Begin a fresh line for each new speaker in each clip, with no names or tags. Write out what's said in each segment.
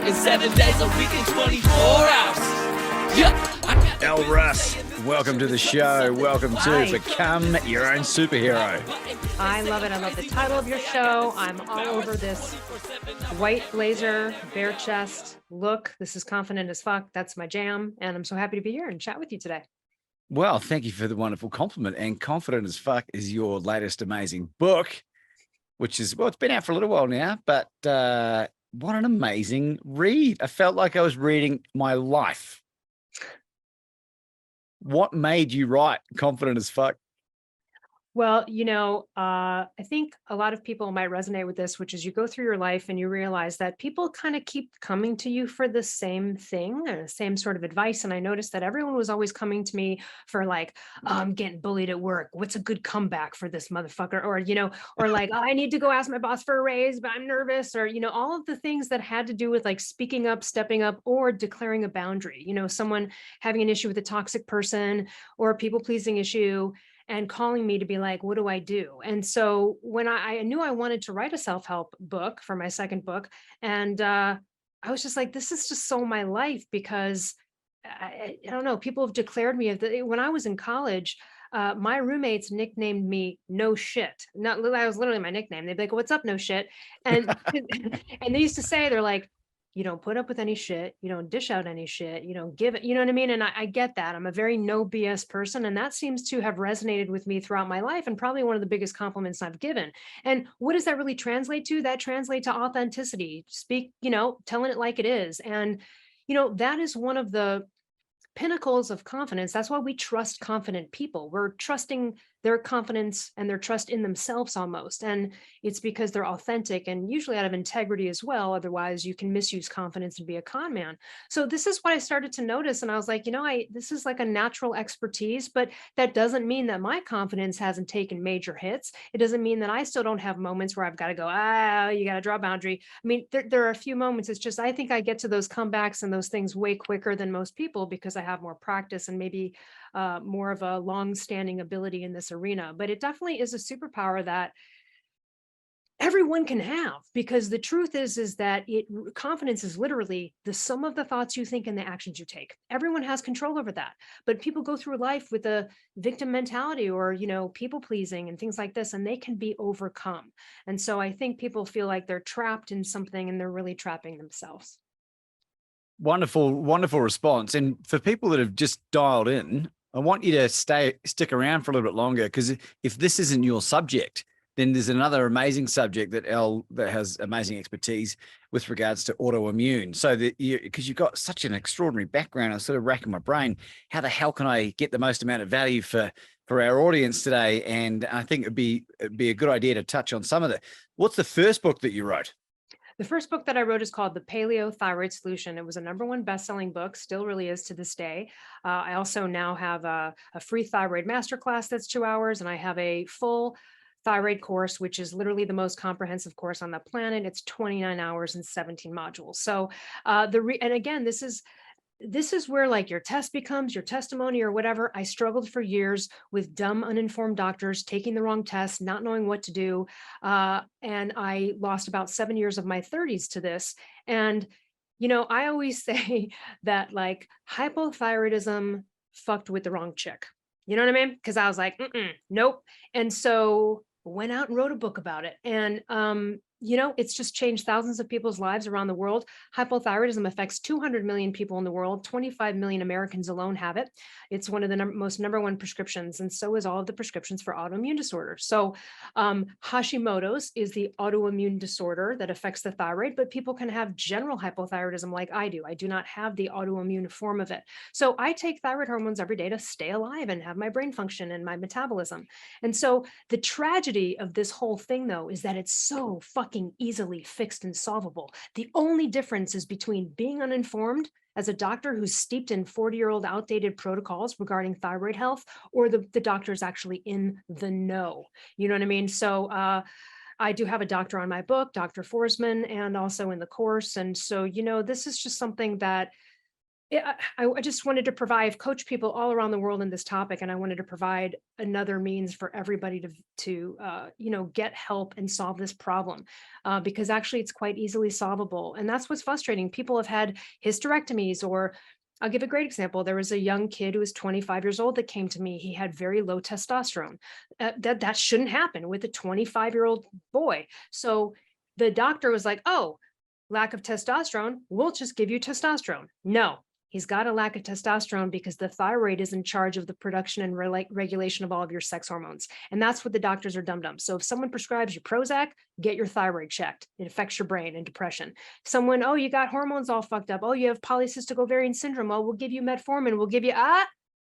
working 7 days a week and 24 hours. Yeah.
Elle Russ, welcome to the show. Welcome to Become Your Own Superhero.
I love it. I love the title of your show. I'm all over this white blazer, bare chest look. This is confident as fuck. That's my jam. And I'm so happy to be here and chat with you today.
Well, thank you for the wonderful compliment. And Confident as Fuck is your latest amazing book, which is, well, it's been out for a little while now, but what an amazing read. I felt like I was reading my life. What made you write Confident as Fuck?
Well, I think a lot of people might resonate with this, which is you go through your life and you realize that people kind of keep coming to you for the same thing or the same sort of advice. And I noticed that everyone was always coming to me for like, oh, I'm getting bullied at work. What's a good comeback for this motherfucker? Or like, oh, I need to go ask my boss for a raise, but I'm nervous. Or, all of the things that had to do with like speaking up, stepping up, or declaring a boundary, someone having an issue with a toxic person or a people pleasing issue, and calling me to be like, what do I do? And so when I knew I wanted to write a self-help book for my second book, and I was just like, this is just so my life, because I don't know, people have declared me, when I was in college, my roommates nicknamed me No Shit. Not, that was literally my nickname. They'd be like, what's up, No Shit? And and they used to say, they're like, you don't put up with any shit. You don't dish out any shit. You don't give it. You know what I mean? And I get that. I'm a very no BS person. And that seems to have resonated with me throughout my life, and probably one of the biggest compliments I've given. And what does that really translate to? That translates to authenticity. Speak, telling it like it is. And, that is one of the pinnacles of confidence. That's why we trust confident people. We're trusting their confidence and their trust in themselves almost. And it's because they're authentic and usually out of integrity as well. Otherwise, you can misuse confidence and be a con man. So this is what I started to notice. And I was like, this is like a natural expertise, but that doesn't mean that my confidence hasn't taken major hits. It doesn't mean that I still don't have moments where I've got to go, you got to draw a boundary. I mean, there are a few moments. It's just, I think I get to those comebacks and those things way quicker than most people because I have more practice and maybe more of a long-standing ability in this arena. But it definitely is a superpower that everyone can have, because the truth is that confidence is literally the sum of the thoughts you think and the actions you take. Everyone has control over that, but people go through life with a victim mentality or, people pleasing and things like this, and they can be overcome. And so I think people feel like they're trapped in something and they're really trapping themselves.
Wonderful, wonderful response. And for people that have just dialed in, I want you to stick around for a little bit longer, because if this isn't your subject, then there's another amazing subject that has amazing expertise with regards to autoimmune. So that because you've got such an extraordinary background, I'm sort of racking my brain, how the hell can I get the most amount of value for our audience today? And I think it'd be a good idea to touch on some of that. What's the first book that you wrote?
The first book that I wrote is called The Paleo Thyroid Solution. It was a #1 best-selling book, still really is to this day. I also now have a free thyroid masterclass that's 2 hours, and I have a full thyroid course, which is literally the most comprehensive course on the planet. It's 29 hours and 17 modules. So and again, this is where like your test becomes your testimony or whatever. I struggled for years with dumb, uninformed doctors taking the wrong test, not knowing what to do. And I lost about 7 years of my 30s to this. And, I always say that like hypothyroidism fucked with the wrong chick. You know what I mean? Because I was like, nope. And so went out and wrote a book about it. And it's just changed thousands of people's lives around the world. Hypothyroidism affects 200 million people in the world. 25 million Americans alone have it. It's one of the most #1 prescriptions, and so is all of the prescriptions for autoimmune disorders. So Hashimoto's is the autoimmune disorder that affects the thyroid, but people can have general hypothyroidism like I do. I do not have the autoimmune form of it. So I take thyroid hormones every day to stay alive and have my brain function and my metabolism. And so the tragedy of this whole thing, though, is that it's so fucking easily fixed and solvable. The only difference is between being uninformed as a doctor who's steeped in 40-year-old outdated protocols regarding thyroid health, or the doctor's actually in the know. You know what I mean? So I do have a doctor on my book, Dr. Forsman, and also in the course. And so, this is just something that I just wanted to provide, I've coached people all around the world in this topic, and I wanted to provide another means for everybody to get help and solve this problem, because actually it's quite easily solvable. And that's what's frustrating. People have had hysterectomies, or I'll give a great example. There was a young kid who was 25 years old that came to me. He had very low testosterone. That shouldn't happen with a 25-year-old boy. So the doctor was like, "Oh, lack of testosterone, we'll just give you testosterone." No, he's got a lack of testosterone because the thyroid is in charge of the production and regulation of all of your sex hormones. And that's what the doctors are dum-dum. So if someone prescribes you Prozac, get your thyroid checked. It affects your brain and depression. Someone, "Oh, you got hormones all fucked up. Oh, you have polycystic ovarian syndrome. Oh, we'll give you metformin. We'll give you,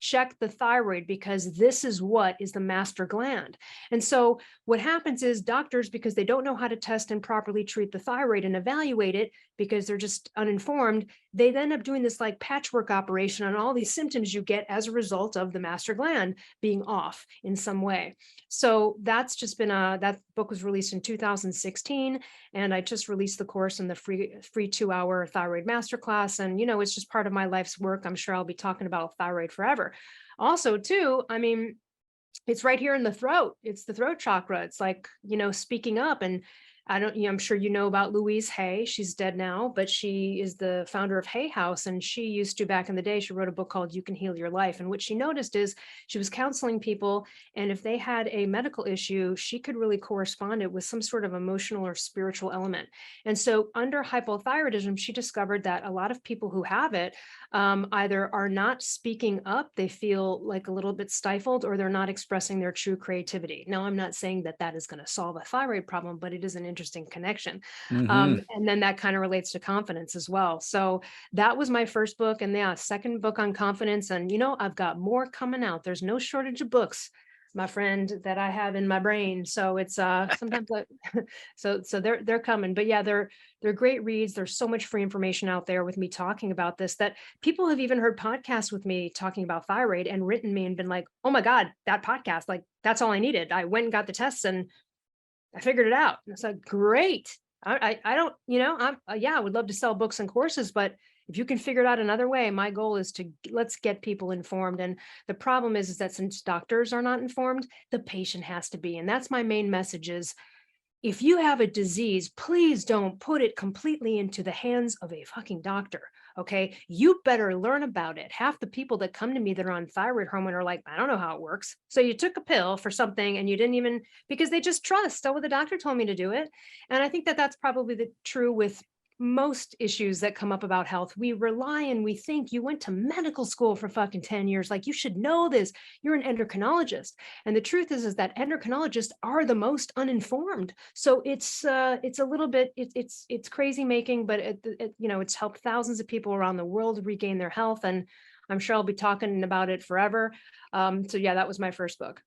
check the thyroid, because this is what is the master gland." And so what happens is doctors, because they don't know how to test and properly treat the thyroid and evaluate it, because they're just uninformed, they end up doing this like patchwork operation on all these symptoms you get as a result of the master gland being off in some way. So that's just been that book was released in 2016, and I just released the course in the free 2-hour thyroid masterclass. And it's just part of my life's work. I'm sure I'll be talking about thyroid forever. Also, too, I mean, it's right here in the throat. It's the throat chakra. It's like, speaking up. And I'm sure you know about Louise Hay. She's dead now, but she is the founder of Hay House. And she used to, back in the day, she wrote a book called You Can Heal Your Life. And what she noticed is she was counseling people. And if they had a medical issue, she could really correspond it with some sort of emotional or spiritual element. And so under hypothyroidism, she discovered that a lot of people who have it either are not speaking up, they feel like a little bit stifled, or they're not expressing their true creativity. Now, I'm not saying that that is going to solve a thyroid problem, but it is an interesting connection.
Mhm.
And then that kind of relates to confidence as well. So that was my first book. And yeah, second book on confidence. And, I've got more coming out. There's no shortage of books, my friend, that I have in my brain. So it's sometimes like, so they're coming. But yeah, they're great reads. There's so much free information out there with me talking about this, that people have even heard podcasts with me talking about thyroid and written me and been like, "Oh my God, that podcast, like that's all I needed. I went and got the tests and I figured it out." And it's like, great. I don't, I would love to sell books and courses, but if you can figure it out another way, my goal is to let's get people informed. And the problem is that since doctors are not informed, the patient has to be. And that's my main message is, if you have a disease, please don't put it completely into the hands of a fucking doctor. Okay. You better learn about it. Half the people that come to me that are on thyroid hormone are like, "I don't know how it works." So you took a pill for something and you didn't even, because they just trust, "Oh, well, the doctor told me to do it." And I think that that's probably the true with most issues that come up about health. We rely and we think, you went to medical school for fucking 10 years. Like, you should know this. You're an endocrinologist. And the truth is that endocrinologists are the most uninformed. So it's a little bit, it's crazy making, but it's helped thousands of people around the world regain their health. And I'm sure I'll be talking about it forever. So yeah, that was my first book.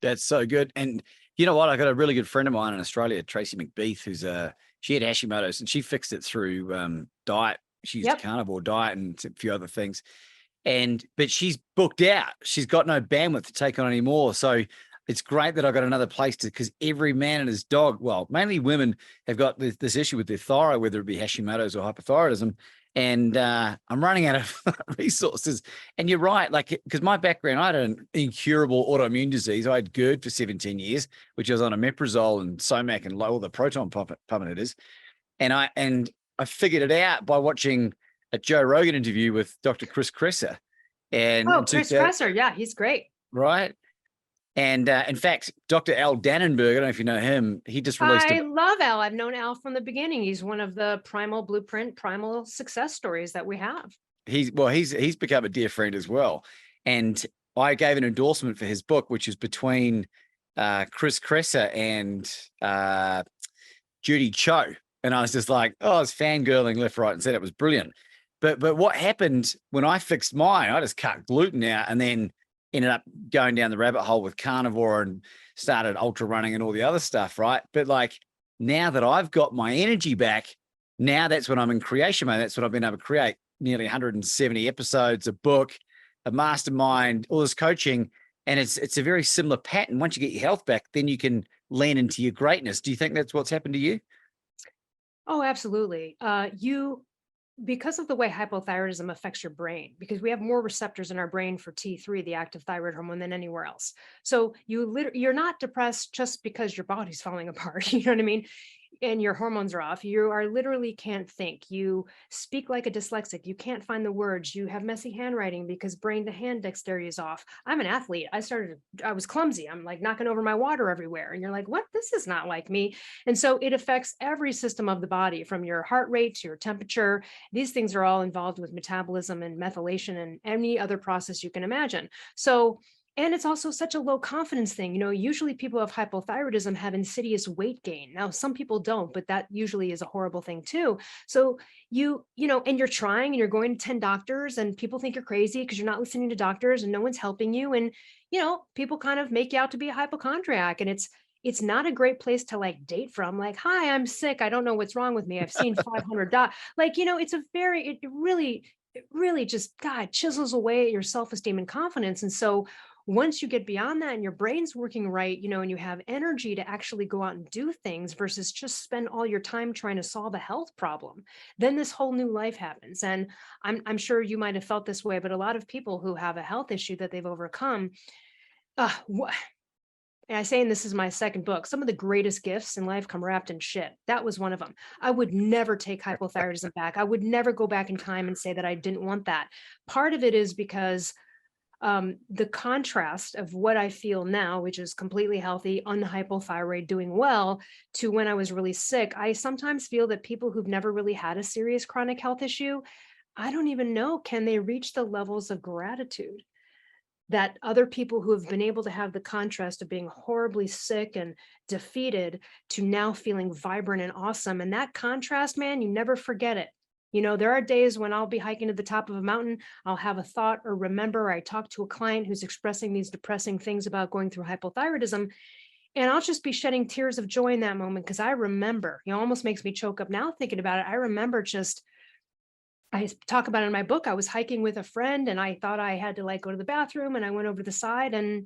That's so good. And you know what? I got a really good friend of mine in Australia, Tracy McBeath, she had Hashimoto's and she fixed it through diet. She used
Yep.
a carnivore diet and a few other things. But she's booked out. She's got no bandwidth to take on anymore. So it's great that I got another place because every man and his dog, well, mainly women, have got this issue with their thyroid, whether it be Hashimoto's or hypothyroidism. And I'm running out of resources. And you're right, like, because my background, I had an incurable autoimmune disease. I had GERD for 17 years, which I was on omeprazole and Somac and all the proton pump inhibitors. And I figured it out by watching a Joe Rogan interview with Dr. Chris Kresser. And
Chris Kresser. Yeah, he's great.
Right. And in fact, Dr. Al Dannenberg, I don't know if you know him, he just released
I love Al. I've known Al from the beginning. He's one of the primal blueprint, primal success stories that we have.
He's become a dear friend as well. And I gave an endorsement for his book, which is between Chris Kresser and Judy Cho. And I was just like, I was fangirling left, right, and said it was brilliant. But what happened when I fixed mine, I just cut gluten out and then ended up going down the rabbit hole with carnivore and started ultra running and all the other stuff, right? But like, now that I've got my energy back, now that's when I'm in creation mode. That's what I've been able to create nearly 170 episodes, a book, a mastermind, all this coaching. And it's a very similar pattern. Once you get your health back, then you can lean into your greatness. Do you think that's what's happened to you?
Oh, absolutely. because of the way hypothyroidism affects your brain, because we have more receptors in our brain for T3, the active thyroid hormone, than anywhere else. So you're not depressed just because your body's falling apart. You know what I mean? And your hormones are off. You are literally can't think. You speak like a dyslexic. You can't find the words. You have messy handwriting because brain to hand dexterity is off. I'm an athlete. I was clumsy. I'm like knocking over my water everywhere. And you're like, what? This is not like me. And so it affects every system of the body, from your heart rate to your temperature. These things are all involved with metabolism and methylation and any other process you can imagine. So, and it's also such a low confidence thing. Usually people who have hypothyroidism have insidious weight gain. Now, some people don't, but that usually is a horrible thing too. So and you're trying and you're going to 10 doctors and people think you're crazy because you're not listening to doctors and no one's helping you. And, people kind of make you out to be a hypochondriac, and it's not a great place to like date from. Like, hi, I'm sick. I don't know what's wrong with me. I've seen 500 docs. Like, it really just, God, chisels away at your self-esteem and confidence. And so once you get beyond that and your brain's working right, and you have energy to actually go out and do things versus just spend all your time trying to solve a health problem, then this whole new life happens. And I'm sure you might have felt this way, but a lot of people who have a health issue that they've overcome, uh, wh- and I say, and this is my second book, some of the greatest gifts in life come wrapped in shit. That was one of them. I would never take hypothyroidism back. I would never go back in time and say that I didn't want that. Part of it is because the contrast of what I feel now, which is completely healthy, unhypothyroid, doing well, to when I was really sick. I sometimes feel that people who've never really had a serious chronic health issue, I don't even know, can they reach the levels of gratitude that other people who have been able to have the contrast of being horribly sick and defeated to now feeling vibrant and awesome. And that contrast, man, you never forget it. There are days when I'll be hiking to the top of a mountain, I'll have a thought or remember, I talk to a client who's expressing these depressing things about going through hypothyroidism, and I'll just be shedding tears of joy in that moment because I remember, almost makes me choke up now thinking about it. I remember I talk about it in my book. I was hiking with a friend and I thought I had to like go to the bathroom, and I went over to the side, and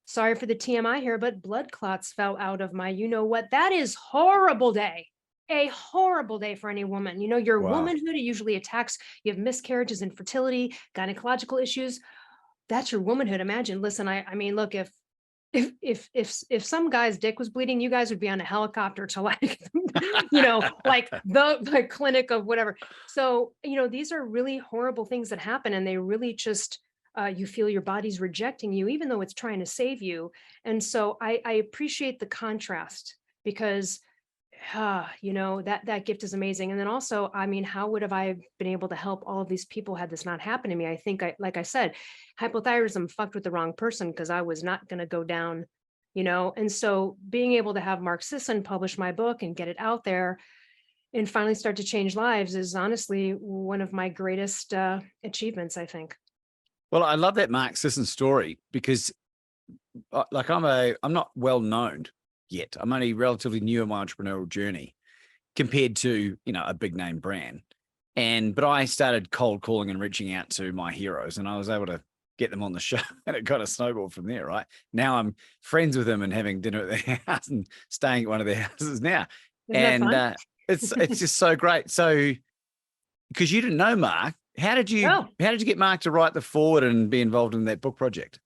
sorry for the TMI here, but blood clots fell out of my, what. That is horrible day. A horrible day for any woman. Your
Wow.
womanhood, it usually attacks, you have miscarriages, infertility, gynecological issues. That's your womanhood. Imagine, listen, I mean, look, if some guy's dick was bleeding, you guys would be on a helicopter to like, like the clinic of whatever. So, these are really horrible things that happen, and they really just, you feel your body's rejecting you, even though it's trying to save you. And so I appreciate the contrast because that gift is amazing. And then also, I mean, how would have I been able to help all of these people had this not happened to me? I think like I said, hypothyroidism fucked with the wrong person because I was not going to go down, and so being able to have Mark Sisson publish my book and get it out there and finally start to change lives is honestly one of my greatest achievements, I think.
Well, I love that Mark Sisson story because like I'm not well known yet. I'm only relatively new in my entrepreneurial journey compared to, a big name brand. But I started cold calling and reaching out to my heroes, and I was able to get them on the show, and it kind of snowballed from there, right? Now I'm friends with them and having dinner at their house and staying at one of their houses now.
Isn't that
And
fun?
it's just so great. So because you didn't know Mark, how did you
Oh,
get Mark to write the forward and be involved in that book project?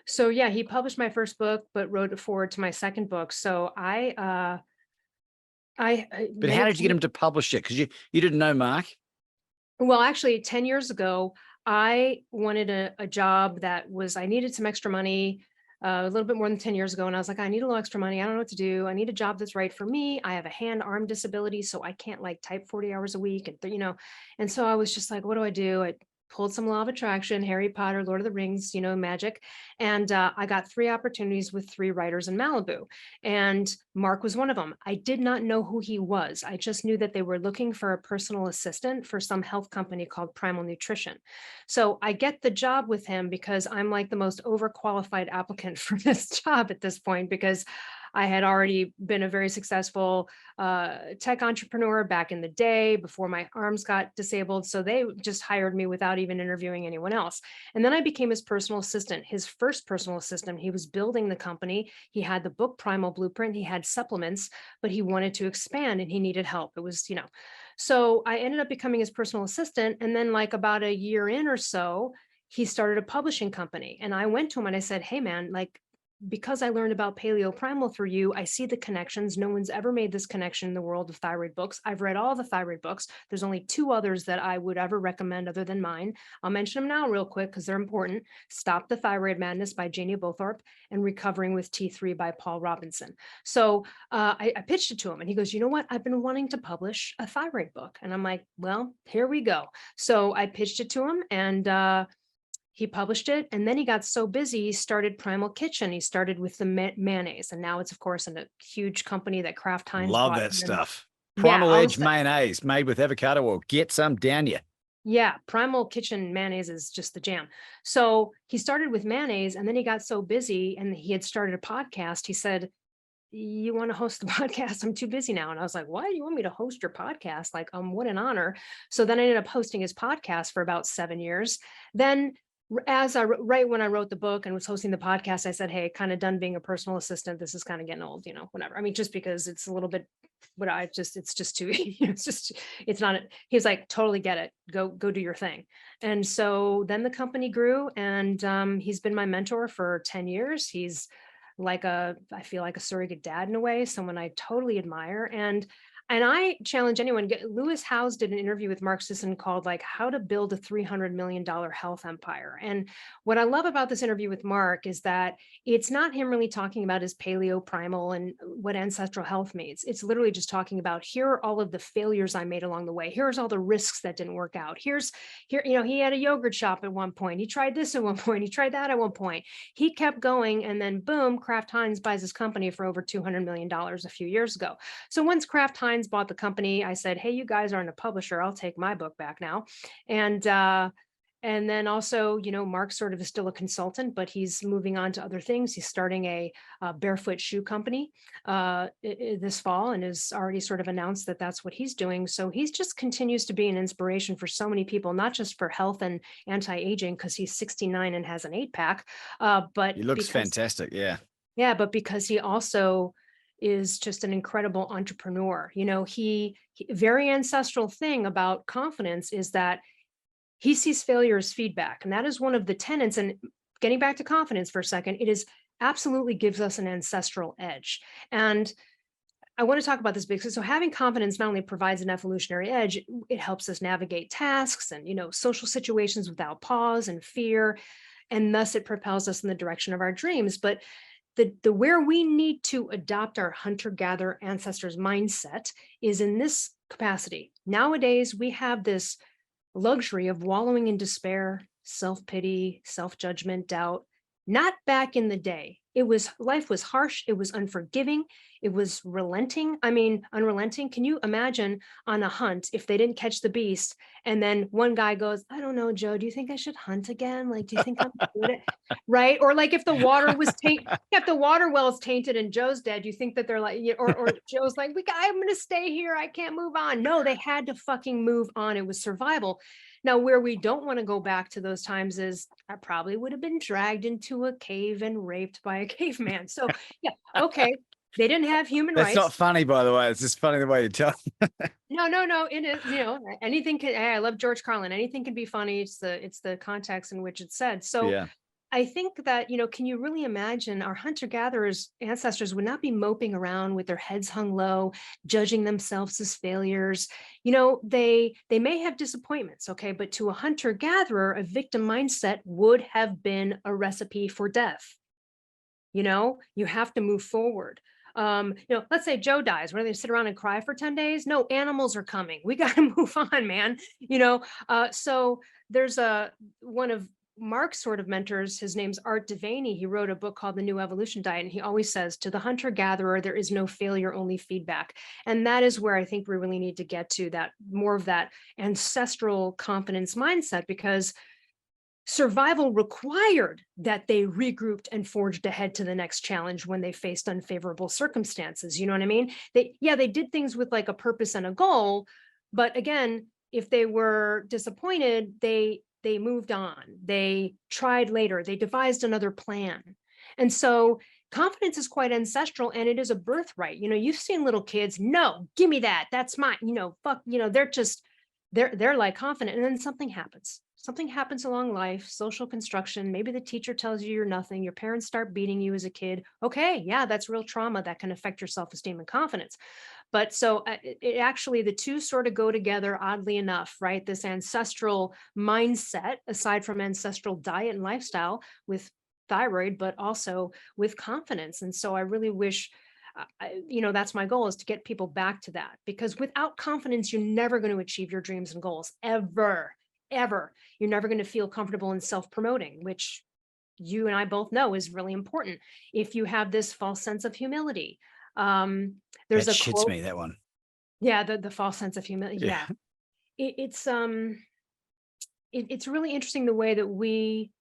so yeah, he published my first book, but wrote it forward to my second book. So
But how
many,
did you get him to publish it? Because you didn't know Mark.
well, actually 10 years ago, I wanted a job I needed some extra money, a little bit more than 10 years ago. And I was like, I need a little extra money. I don't know what to do. I need a job that's right for me. I have a hand-arm disability, so I can't like type 40 hours a week. And so I was just like, what do I do? I pulled some law of attraction, Harry Potter, Lord of the Rings, magic. And I got 3 opportunities with 3 writers in Malibu. And Mark was one of them. I did not know who he was. I just knew that they were looking for a personal assistant for some health company called Primal Nutrition. So I get the job with him because I'm like the most overqualified applicant for this job at this point, because I had already been a very successful tech entrepreneur back in the day before my arms got disabled. So they just hired me without even interviewing anyone else. And then I became his personal assistant, his first personal assistant. He was building the company. He had the book Primal Blueprint. He had supplements, but he wanted to expand and he needed help. It was, So I ended up becoming his personal assistant. And then like about a year in or so, he started a publishing company. And I went to him and I said, hey man, like, because I learned about Paleo Primal through you, I see the connections. No one's ever made this connection in the world of thyroid books. I've read all the thyroid books. There's only 2 others that I would ever recommend other than mine. I'll mention them now real quick because they're important. Stop the Thyroid Madness by Janie Bowthorpe and Recovering with T3 by Paul Robinson. So I pitched it to him and he goes, you know what? I've been wanting to publish a thyroid book. And I'm like, well, here we go. So I pitched it to him and he published it, and then he got so busy, he started Primal Kitchen. He started with the mayonnaise, and now it's, of course, a huge company that Kraft Heinz
Love
bought.
that stuff.
Yeah,
Primal Edge mayonnaise made with avocado oil. Get some down you.
Yeah, Primal Kitchen mayonnaise is just the jam. So he started with mayonnaise, and then he got so busy, and he had started a podcast. He said, you want to host the podcast? I'm too busy now. And I was like, why do you want me to host your podcast? Like, what an honor. So then I ended up hosting his podcast for about 7 years. Then right when I wrote the book and was hosting the podcast, I said, hey, kind of done being a personal assistant. This is kind of getting old, whatever. I mean, just because it's a little bit, but it's just too, it's not, he was like, totally get it. Go do your thing. And so then the company grew and he's been my mentor for 10 years. He's I feel like a surrogate dad in a way, someone I totally admire. And I challenge anyone. Lewis Howes did an interview with Mark Sisson called like How to Build a $300 Million Health Empire. And what I love about this interview with Mark is that it's not him really talking about his paleo primal and what ancestral health means. It's literally just talking about, here are all of the failures I made along the way. Here's all the risks that didn't work out. Here, he had a yogurt shop at one point. He tried this at one point. He tried that at one point. He kept going. And then boom, Kraft Heinz buys his company for over $200 million a few years ago. So once Kraft Heinz bought the company, I said, hey, you guys aren't a publisher. I'll take my book back now. And then also, Mark sort of is still a consultant, but he's moving on to other things. He's starting a barefoot shoe company this fall and has already sort of announced that that's what he's doing. So he's just continues to be an inspiration for so many people, not just for health and anti-aging, because he's 69 and has an 8-pack, but
he looks fantastic. Yeah.
Yeah, but because he also is just an incredible entrepreneur. He very ancestral thing about confidence is that he sees failure as feedback. And that is one of the tenets. And getting back to confidence for a second, it is absolutely gives us an ancestral edge. And I want to talk about this because so having confidence not only provides an evolutionary edge, it helps us navigate tasks and, social situations without pause and fear. And thus it propels us in the direction of our dreams. But the where we need to adopt our hunter-gatherer ancestors mindset is in this capacity. Nowadays, we have this luxury of wallowing in despair, self-pity, self-judgment, doubt. Not back in the day. Life was harsh. It was unforgiving. It was unrelenting. Can you imagine on a hunt if they didn't catch the beast and then one guy goes, I don't know, Joe, do you think I should hunt again? Like, do you think I'm good at right? Or like if the water was if the water well is tainted and Joe's dead, you think that they're like, or Joe's like, I'm going to stay here. I can't move on. No, they had to fucking move on. It was survival. Now, where we don't want to go back to those times is I probably would have been dragged into a cave and raped by a caveman. So yeah, okay. They didn't have human rights.
That's not funny, by the way. It's just funny the way you tell.
No. It is, anything can, I love George Carlin. Anything can be funny. It's the context in which it's said. So yeah. I think that, can you really imagine our hunter-gatherers ancestors would not be moping around with their heads hung low, judging themselves as failures. They may have disappointments, okay, but to a hunter-gatherer, a victim mindset would have been a recipe for death. You have to move forward. Let's say Joe dies. Where they sit around and cry for 10 days? No, animals are coming. We got to move on, man. So there's one of Mark's sort of mentors, his name's Art Devaney. He wrote a book called The New Evolution Diet. And he always says to the hunter-gatherer, there is no failure, only feedback. And that is where I think we really need to get to that more of that ancestral confidence mindset, because survival required that they regrouped and forged ahead to the next challenge when they faced unfavorable circumstances. You know what I mean? They did things with like a purpose and a goal. But again, if they were disappointed, they moved on. They tried later. They devised another plan. And so confidence is quite ancestral, and it is a birthright. You've seen little kids, no, give me that. That's mine. Fuck, they're like confident. And then something happens. Something happens along life, social construction. Maybe the teacher tells you you're nothing. Your parents start beating you as a kid. Okay, yeah, that's real trauma that can affect your self-esteem and confidence. But so it actually, the two sort of go together, oddly enough, right? This ancestral mindset, aside from ancestral diet and lifestyle with thyroid, but also with confidence. And so I really wish, that's my goal, is to get people back to that, because without confidence, you're never going to achieve your dreams and goals ever. You're never going to feel comfortable in self-promoting, which you and I both know is really important. If you have this false sense of humility, there's
That
a
shits
quote.
me, that one.
Yeah, the false sense of humility.
Yeah.
Yeah, it's really interesting the way that we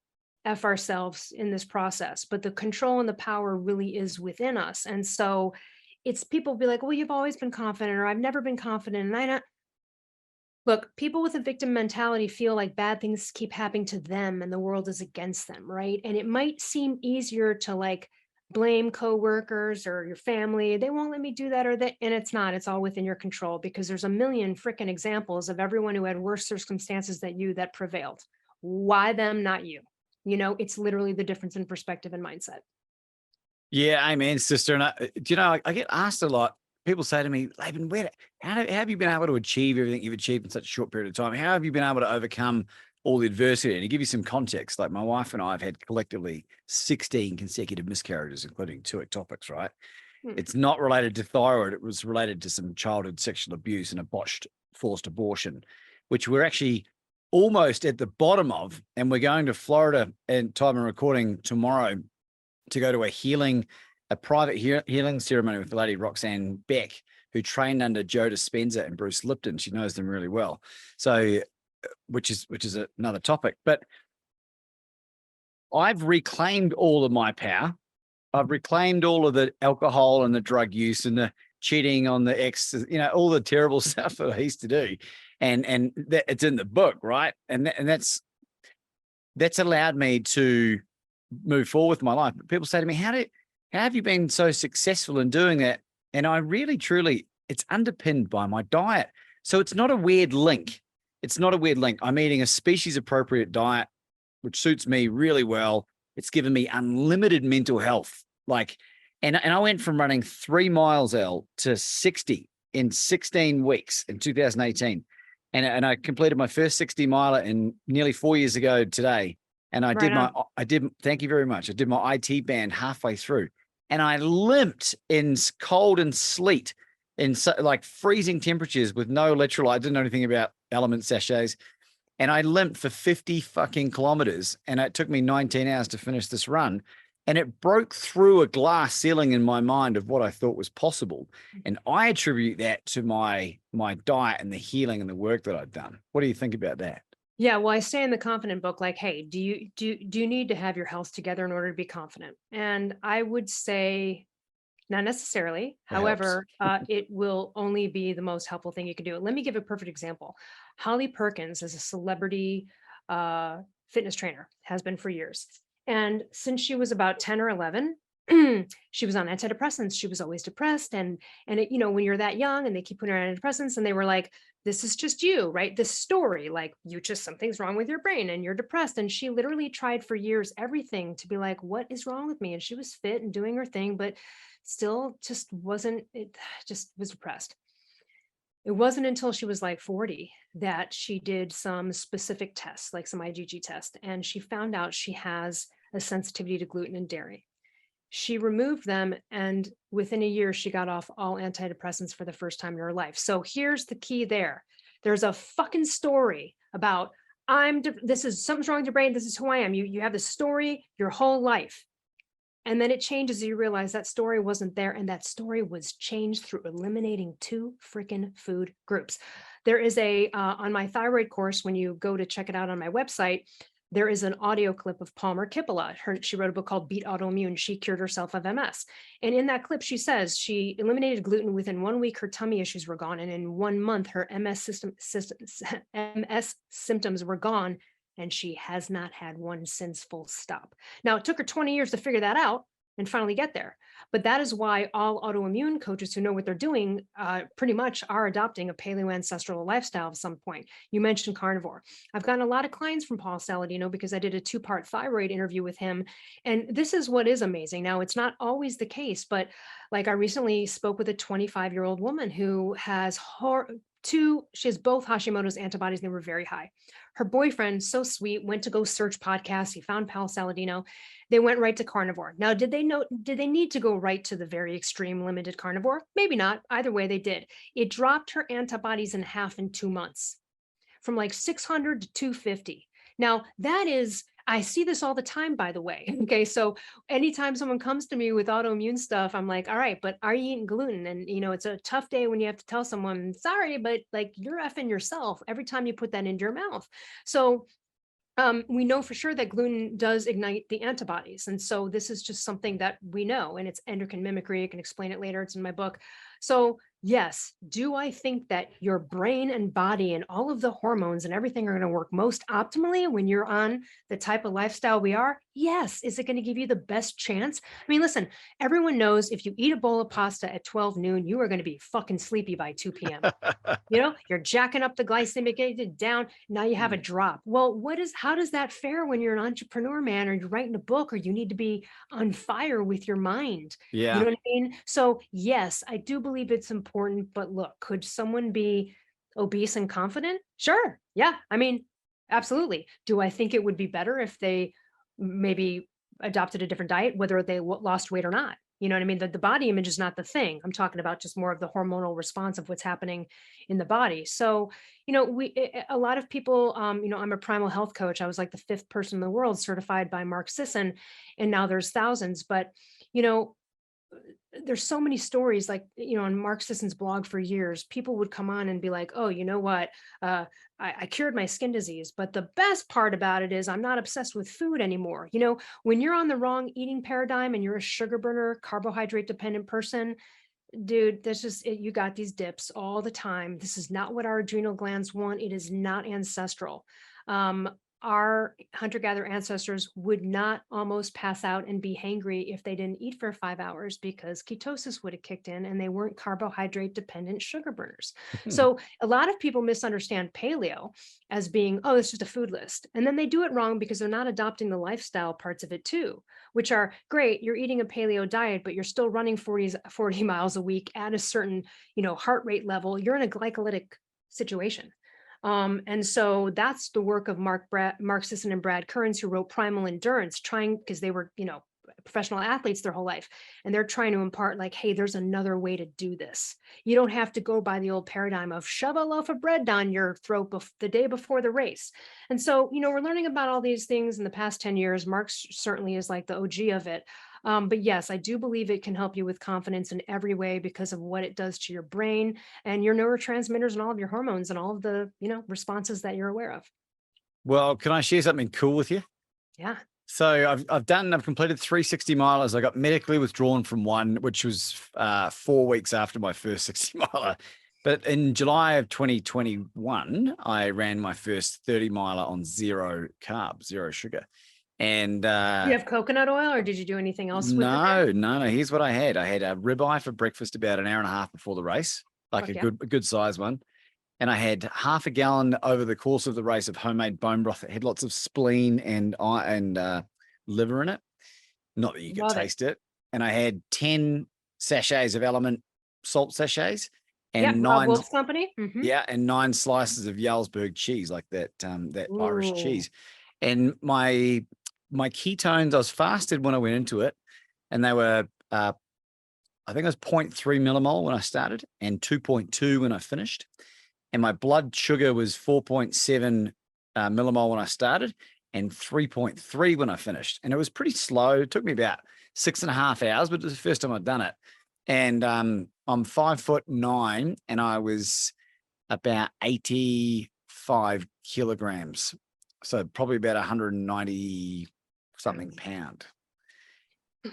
F ourselves in this process, but the control and the power really is within us. And so it's, people be like, well, you've always been confident, or I've never been confident. And I not look, people with a victim mentality feel like bad things keep happening to them and the world is against them, right? And it might seem easier to like blame coworkers or your family. They won't let me do that, or that, and it's not. It's all within your control, because there's a million freaking examples of everyone who had worse circumstances than you that prevailed. Why them, not you? It's literally the difference in perspective and mindset.
Yeah, amen, sister. And I get asked a lot. People say to me, Laban, how have you been able to achieve everything you've achieved in such a short period of time? How have you been able to overcome all the adversity? And to give you some context, like my wife and I have had collectively 16 consecutive miscarriages, including 2 ectopics, right?
Hmm.
It's not related to thyroid. It was related to some childhood sexual abuse and a botched forced abortion, which we're actually almost at the bottom of. And we're going to Florida, and time of recording tomorrow, to go to a private healing ceremony with the lady Roxanne Beck, who trained under Joe Dispenza and Bruce Lipton. She knows them really well. So, which is another topic. But I've reclaimed all of my power. I've reclaimed all of the alcohol and the drug use and the cheating on the ex, all the terrible stuff that I used to do. And that, it's in the book, right? And that's allowed me to move forward with my life. But people say to me, how have you been so successful in doing that? And I really, truly, it's underpinned by my diet. So it's not a weird link. It's not a weird link. I'm eating a species appropriate diet, which suits me really well. It's given me unlimited mental health. And I went from running 3 miles, to 60 in 16 weeks in 2018. And I completed my first 60 miler in nearly 4 years ago today. And thank you very much. I did my IT band halfway through, and I limped in cold and sleet in like freezing temperatures with no electrolyte. I didn't know anything about element sachets. And I limped for 50 fucking kilometers, and it took me 19 hours to finish this run. And it broke through a glass ceiling in my mind of what I thought was possible. And I attribute that to my diet and the healing and the work that I've done. What do you think about that?
Yeah, well, I say in the confident book, like, hey, do you need to have your health together in order to be confident? And I would say not necessarily.
That
However, it will only be the most helpful thing you can do. Let me give a perfect example. Holly Perkins is a celebrity fitness trainer, has been for years. And since she was about 10 or 11, she was on antidepressants. She was always depressed. And when you're that young and they keep putting her on antidepressants, and they were like, this is just you, right? This story, like something's wrong with your brain and you're depressed. And she literally tried for years, everything to be like, what is wrong with me? And she was fit and doing her thing, but still just was depressed. It wasn't until she was like 40 that she did some specific tests, like some IgG test, and she found out she has a sensitivity to gluten and dairy. She removed them, and within a year, she got off all antidepressants for the first time in her life. So here's the key there. There's a fucking story about, this is something's wrong with your brain. This is who I am. You have this story your whole life. And then it changes. You realize that story wasn't there. And that story was changed through eliminating 2 freaking food groups. There is on my thyroid course, when you go to check it out on my website, there is an audio clip of Palmer Kippola. She wrote a book called Beat Autoimmune. She cured herself of MS. And in that clip, she says she eliminated gluten. Within 1 week, her tummy issues were gone. And in 1 month, her MS symptoms were gone. And she has not had one since, full stop. Now, it took her 20 years to figure that out, and finally get there. But that is why all autoimmune coaches who know what they're doing pretty much are adopting a paleo ancestral lifestyle at some point. You mentioned carnivore. I've gotten a lot of clients from Paul Saladino because I did a 2-part thyroid interview with him. And this is what is amazing. Now, it's not always the case, but like I recently spoke with a 25-year-old woman who has she has both Hashimoto's antibodies, and they were very high. Her boyfriend, so sweet, went to go search podcasts. He found Paul Saladino. They went right to carnivore. Now, did they need to go right to the very extreme limited carnivore? Maybe not. Either way, they did. It dropped her antibodies in half in 2 months, from like 600 to 250. Now, that is, I see this all the time, by the way. Okay. So anytime someone comes to me with autoimmune stuff, I'm like, all right, but are you eating gluten? And, it's a tough day when you have to tell someone, sorry, but like you're effing yourself every time you put that into your mouth. So we know for sure that gluten does ignite the antibodies. And so this is just something that we know, and it's endocrine mimicry. I can explain it later. It's in my book. So yes, do I think that your brain and body and all of the hormones and everything are going to work most optimally when you're on the type of lifestyle we are? Yes. Is it going to give you the best chance? I mean, listen, everyone knows if you eat a bowl of pasta at 12 noon, you are going to be fucking sleepy by 2 p.m. You're jacking up the glycemic index down. Now you have a drop. Well, how does that fare when you're an entrepreneur, man, or you're writing a book, or you need to be on fire with your mind? You know
Yeah.
what I mean? So yes, I do believe it's important, but look, could someone be obese and confident? Sure. Yeah. I mean, absolutely. Do I think it would be better if they maybe adopted a different diet, whether they lost weight or not? You know what I mean? The body image is not the thing. I'm talking about just more of the hormonal response of what's happening in the body. So, a lot of people, I'm a primal health coach. I was like the 5th person in the world certified by Mark Sisson, and now there's thousands. But, you know, there's so many stories, like, on Mark Sisson's blog for years, people would come on and be like, oh, you know what? I cured my skin disease, but the best part about it is I'm not obsessed with food anymore. When you're on the wrong eating paradigm and you're a sugar burner, carbohydrate dependent person, dude, that's just it. You got these dips all the time. This is not what our adrenal glands want. It is not ancestral. Um, our hunter-gatherer ancestors would not almost pass out and be hangry if they didn't eat for 5 hours, because ketosis would have kicked in and they weren't carbohydrate dependent sugar burners. So a lot of people misunderstand paleo as being, oh, it's just a food list. And then they do it wrong because they're not adopting the lifestyle parts of it too, which are great. You're eating a paleo diet, but you're still running 40 miles a week at a certain, heart rate level. You're in a glycolytic situation. And so that's the work of Mark Sisson and Brad Kearns, who wrote Primal Endurance, because they were, professional athletes their whole life. And they're trying to impart like, hey, there's another way to do this. You don't have to go by the old paradigm of shove a loaf of bread down your throat the day before the race. And so, we're learning about all these things in the past 10 years. Mark certainly is like the OG of it. But yes, I do believe it can help you with confidence in every way because of what it does to your brain and your neurotransmitters and all of your hormones and all of the, responses that you're aware of.
Well, can I share something cool with you?
Yeah.
So I've completed 360 milers. I got medically withdrawn from one, which was 4 weeks after my first 60 miler. But in July of 2021, I ran my first 30 miler on 0 carbs, 0 sugar. And
you have coconut oil, or did you do anything else with it?
No. Here's what I had. I had a ribeye for breakfast about an hour and a half before the race, like a good size one. And I had half a gallon over the course of the race of homemade bone broth that had lots of spleen and liver in it. Not that you could taste it. And I had 10 sachets of Element salt sachets and
Rob Wolf's company.
Yeah, and 9 slices of Jarlsberg cheese, like that Irish cheese. And my ketones, I was fasted when I went into it, and they were I think it was 0.3 millimole when I started and 2.2 when I finished. And my blood sugar was 4.7 millimole when I started and 3.3 when I finished. And it was pretty slow. It took me about 6.5 hours, but it was the first time I'd done it. And I'm 5'9", and I was about 85 kilograms. So probably about 190 something pound.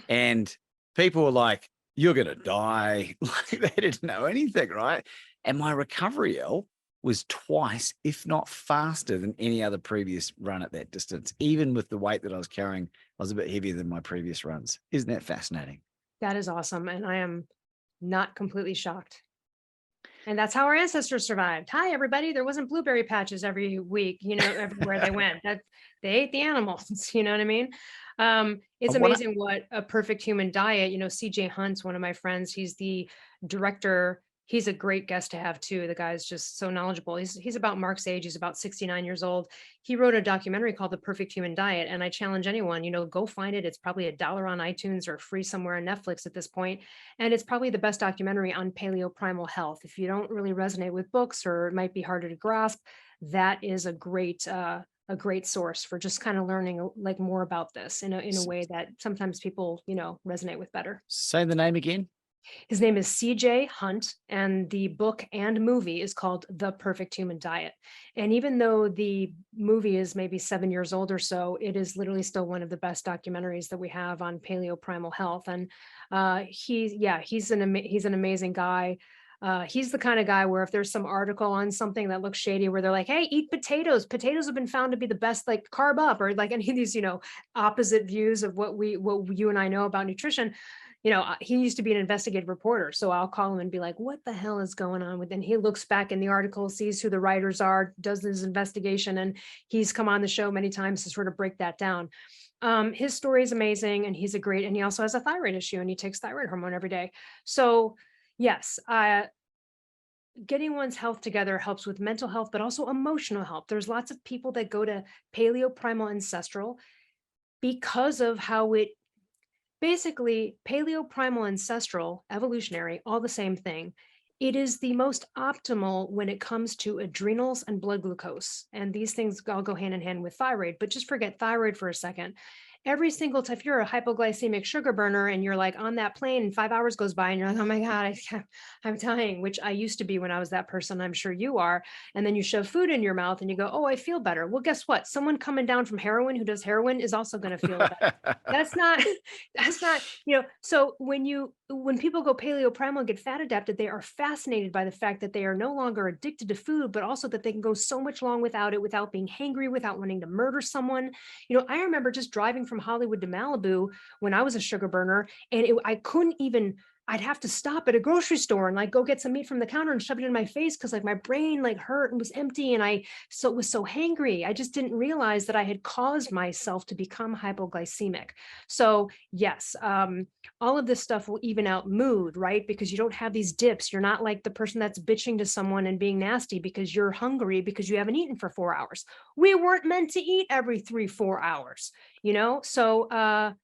And people were like, you're going to die. Like, they didn't know anything, right? And my recovery, Elle, was twice, if not faster than any other previous run at that distance. Even with the weight that I was carrying, I was a bit heavier than my previous runs. Isn't that fascinating?
That is awesome. And I am not completely shocked. And that's how our ancestors survived. Hi, everybody. There wasn't blueberry patches every week, everywhere they went. That they ate the animals, you know what I mean? It's amazing what a perfect human diet, CJ Hunt's one of my friends. He's the director. He's a great guest to have too. The guy's just so knowledgeable. He's about Mark's age. He's about 69 years old. He wrote a documentary called The Perfect Human Diet. And I challenge anyone, go find it. It's probably $1 on iTunes or free somewhere on Netflix at this point. And it's probably the best documentary on paleo primal health. If you don't really resonate with books or it might be harder to grasp, that is a great source for just kind of learning like more about this in a way that sometimes people, resonate with better.
Say the name again.
His name is CJ Hunt, and the book and movie is called The Perfect Human Diet. And even though the movie is maybe 7 years old or so, it is literally still one of the best documentaries that we have on paleo primal health. And he's an amazing guy. He's the kind of guy where if there's some article on something that looks shady where they're like, hey, eat potatoes. Potatoes have been found to be the best, like carb up, or like any of these, opposite views of what you and I know about nutrition. He used to be an investigative reporter. So I'll call him and be like, what the hell is going on with, and he looks back in the article, sees who the writers are, does his investigation. And he's come on the show many times to sort of break that down. His story is amazing. And and he also has a thyroid issue and he takes thyroid hormone every day. So yes, getting one's health together helps with mental health, but also emotional health. There's lots of people that go to Paleo Primal Ancestral because of how it basically Paleo Primal Ancestral, evolutionary, all the same thing. It is the most optimal when it comes to adrenals and blood glucose. And these things all go hand in hand with thyroid, but just forget thyroid for a second. Every single time, if you're a hypoglycemic sugar burner and you're like on that plane and 5 hours goes by and you're like, oh my God, I'm dying, which I used to be when I was that person. I'm sure you are. And then you shove food in your mouth and you go, oh, I feel better. Well, guess what? Someone coming down from heroin who does heroin is also going to feel better. That's not, so when people go paleo primal and get fat adapted, they are fascinated by the fact that they are no longer addicted to food, but also that they can go so much long without it, without being hangry, without wanting to murder someone. I remember just driving from Hollywood to Malibu when I was a sugar burner, and I'd have to stop at a grocery store and like go get some meat from the counter and shove it in my face because like my brain like hurt and was empty and was so hangry. I just didn't realize that I had caused myself to become hypoglycemic. So yes, all of this stuff will even out mood, right? Because you don't have these dips. You're not like the person that's bitching to someone and being nasty because you're hungry because you haven't eaten for 4 hours. We weren't meant to eat every 3-4 hours, So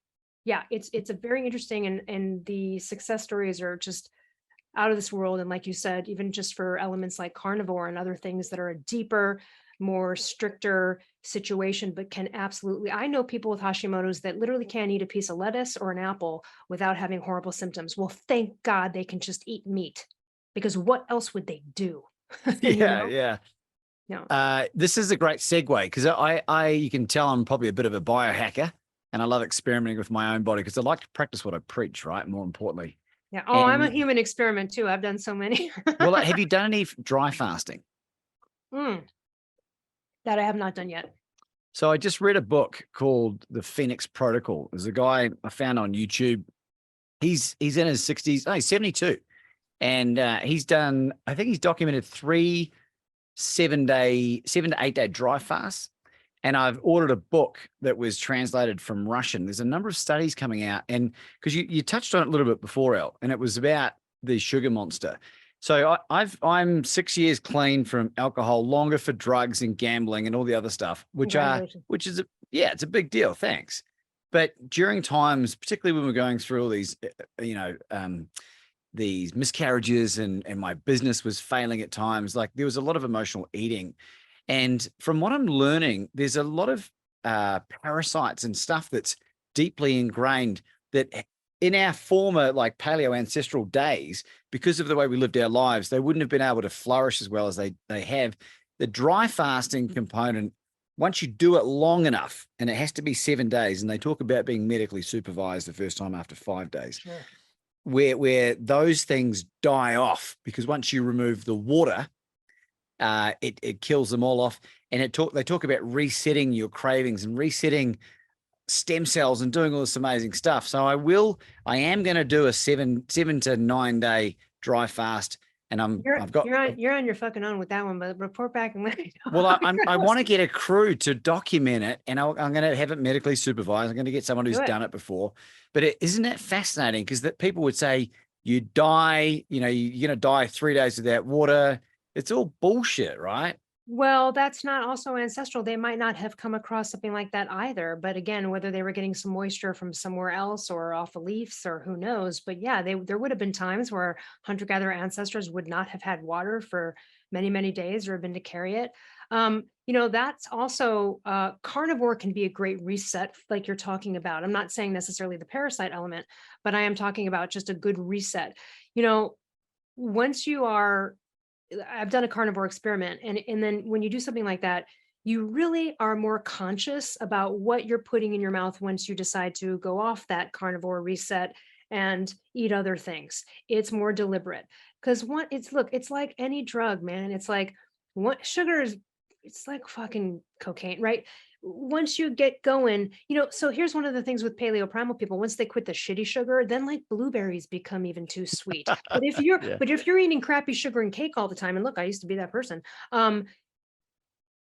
yeah, it's a very interesting, and the success stories are just out of this world. And like you said, even just for elements like carnivore and other things that are a deeper, more stricter situation, but can absolutely, I know people with Hashimoto's that literally can't eat a piece of lettuce or an apple without having horrible symptoms. Well, thank God they can just eat meat, because what else would they do?
Yeah.
No.
This is a great segue because you can tell I'm probably a bit of a biohacker. And I love experimenting with my own body because I like to practice what I preach, right? More importantly.
Yeah. Oh, I'm a human experiment too. I've done so many.
Well, have you done any dry fasting?
That I have not done yet.
So I just read a book called The Phoenix Protocol. There's a guy I found on YouTube. He's in his 60s. No, he's 72. And he's documented 3 7 to 8 day dry fasts. And I've ordered a book that was translated from Russian. There's a number of studies coming out, and because you touched on it a little bit before, Elle, and it was about the sugar monster. So I'm 6 years clean from alcohol, longer for drugs and gambling and all the other stuff, it's a big deal. Thanks. But during times, particularly when we're going through all these, these miscarriages and my business was failing at times, like there was a lot of emotional eating. And from what I'm learning, there's a lot of parasites and stuff that's deeply ingrained that in our former like paleo ancestral days, because of the way we lived our lives, they wouldn't have been able to flourish as well as they have. The dry fasting component, once you do it long enough, and it has to be 7 days, and they talk about being medically supervised the first time after 5 days,
sure,
where those things die off, because once you remove the water, It kills them all off. And they talk about resetting your cravings and resetting stem cells and doing all this amazing stuff. So I am going to do a 7 to 9 day dry fast. And
you're on your fucking own with that one, but report back and let me know.
Well, I want to get a crew to document it, and I'm going to have it medically supervised. I'm going to get someone who's done it before. But isn't that fascinating? Because that people would say you die, you're going to die 3 days without water. It's all bullshit, right?
Well, that's not also ancestral. They might not have come across something like that either. But again, whether they were getting some moisture from somewhere else or off of leaves or who knows. But yeah, there would have been times where hunter-gatherer ancestors would not have had water for many, many days or have been to carry it. That's also carnivore can be a great reset, like you're talking about. I'm not saying necessarily the parasite element, but I am talking about just a good reset. Once you are I've done a carnivore experiment, and then when you do something like that, you really are more conscious about what you're putting in your mouth once you decide to go off that carnivore reset and eat other things. It's more deliberate because it's like any drug, man. It's like it's like fucking cocaine, right? Once you get going, so here's one of the things with paleo primal people. Once they quit the shitty sugar, then like blueberries become even too sweet. But if you're eating crappy sugar and cake all the time, and look, I used to be that person.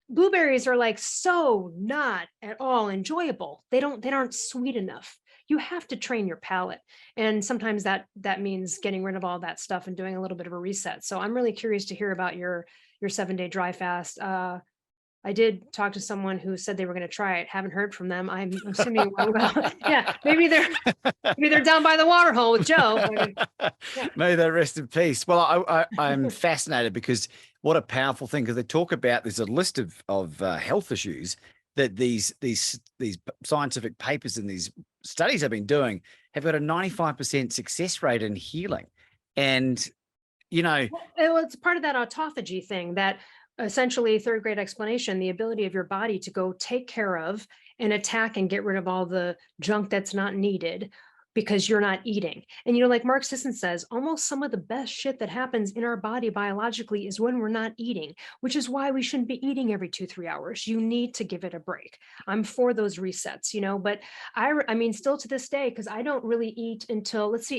Blueberries are like so not at all enjoyable. They aren't sweet enough. You have to train your palate. And sometimes that means getting rid of all that stuff and doing a little bit of a reset. So I'm really curious to hear about your 7-day dry fast. I did talk to someone who said they were going to try it. Haven't heard from them. I'm assuming, yeah, maybe they're down by the water hole with Joe.
Yeah. May they rest in peace. Well, I'm fascinated because what a powerful thing, because they talk about, there's a list of health issues that these scientific papers and these studies have been doing have got a 95% success rate in healing. And, well,
it's part of that autophagy thing that essentially third grade explanation, the ability of your body to go take care of and attack and get rid of all the junk that's not needed because you're not eating. And, like Mark Sisson says, almost some of the best shit that happens in our body biologically is when we're not eating, which is why we shouldn't be eating every 2-3 hours. You need to give it a break. I'm for those resets, but I mean, still to this day, because I don't really eat until, let's see,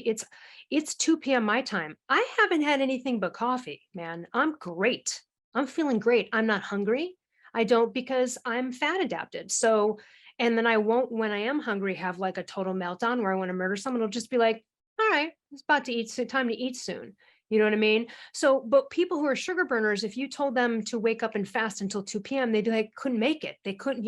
it's 2 p.m. my time. I haven't had anything but coffee, man. I'm great. I'm feeling great. I'm not hungry. I don't, because I'm fat adapted. So, and then I won't, when I am hungry, have like a total meltdown where I want to murder someone. It'll just be like, all right, it's about to eat, time to eat soon. You know what I mean? So, but people who are sugar burners, if you told them to wake up and fast until 2 p.m., they'd like, couldn't make it. They couldn't,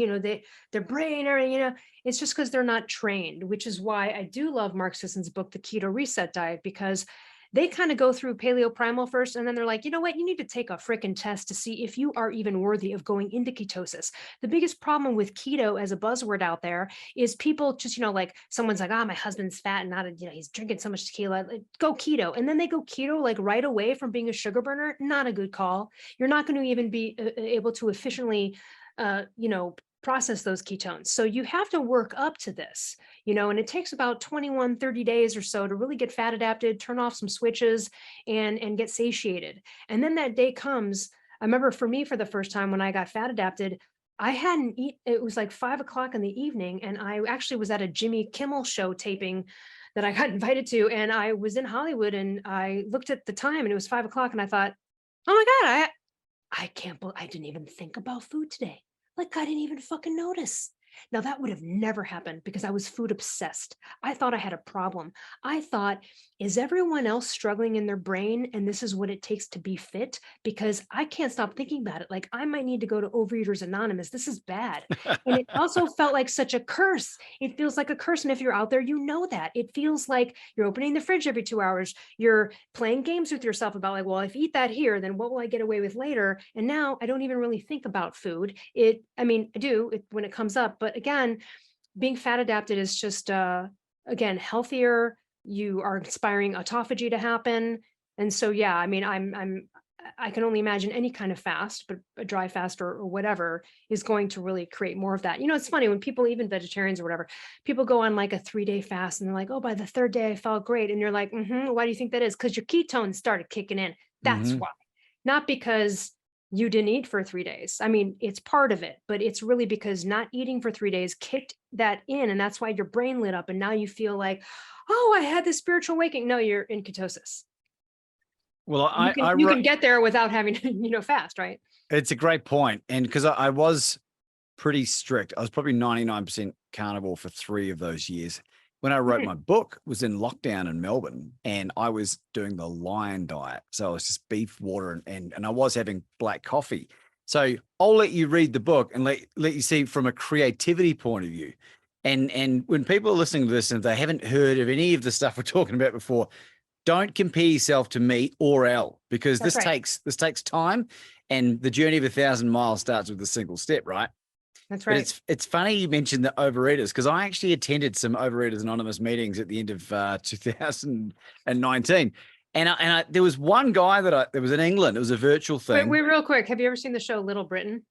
their brain or, it's just because they're not trained, which is why I do love Mark Sisson's book, The Keto Reset Diet, because they kind of go through paleo primal first, and then they're like, you know what, you need to take a freaking test to see if you are even worthy of going into ketosis. The biggest problem with keto as a buzzword out there is people just, like someone's like, my husband's fat and he's drinking so much tequila, like, go keto. And then they go keto like right away from being a sugar burner. Not a good call. You're not going to even be able to efficiently, process those ketones. So you have to work up to this, and it takes about 30 days or so to really get fat adapted, turn off some switches and get satiated. And then that day comes. I remember for me, for the first time when I got fat adapted, I hadn't eaten. It was like 5 o'clock in the evening. And I actually was at a Jimmy Kimmel show taping that I got invited to. And I was in Hollywood and I looked at the time and it was 5 o'clock. And I thought, oh my God, I can't believe I didn't even think about food today. Like I didn't even fucking notice. Now that would have never happened because I was food obsessed. I thought I had a problem. I thought, is everyone else struggling in their brain and this is what it takes to be fit? Because I can't stop thinking about it. Like I might need to go to Overeaters Anonymous. This is bad. And it also felt like such a curse. It feels like a curse. And if you're out there, you know that. It feels like you're opening the fridge every 2 hours. You're playing games with yourself about like, well, if I eat that here, then what will I get away with later? And now I don't even really think about food. I do when it comes up. But again, being fat adapted is just, again, healthier. You are inspiring autophagy to happen. And so, yeah, I can only imagine any kind of fast, but a dry fast or whatever is going to really create more of that. It's funny when people, even vegetarians or whatever, people go on like a 3-day fast and they're like, oh, by the 3rd day I felt great. And you're like, why do you think that is? Because your ketones started kicking in. That's why. Not because you didn't eat for 3 days. I mean, it's part of it, but it's really because not eating for 3 days kicked that in, and that's why your brain lit up, and now you feel like, "Oh, I had this spiritual awakening." No, you're in ketosis.
Well,
You can get there without having to, fast, right?
it's a great point. And because I was pretty strict, I was probably 99% carnivore for 3 of those years. When I wrote
Mhm.
my book, was in lockdown in Melbourne, and I was doing the lion diet. So it was just beef, water, and I was having black coffee. So I'll let you read the book and let you see from a creativity point of view. And when people are listening to this and they haven't heard of any of the stuff we're talking about before, don't compare yourself to me or Elle, because
That's
this
right.
takes time, and the journey of 1,000 miles starts with a single step, right?
That's
But
right.
it's funny you mentioned the overeaters, because I actually attended some Overeaters Anonymous meetings at the end of 2019, and there was one guy that was in England. It was a virtual
Wait,
thing.
real quick. Have you ever seen the show Little Britain?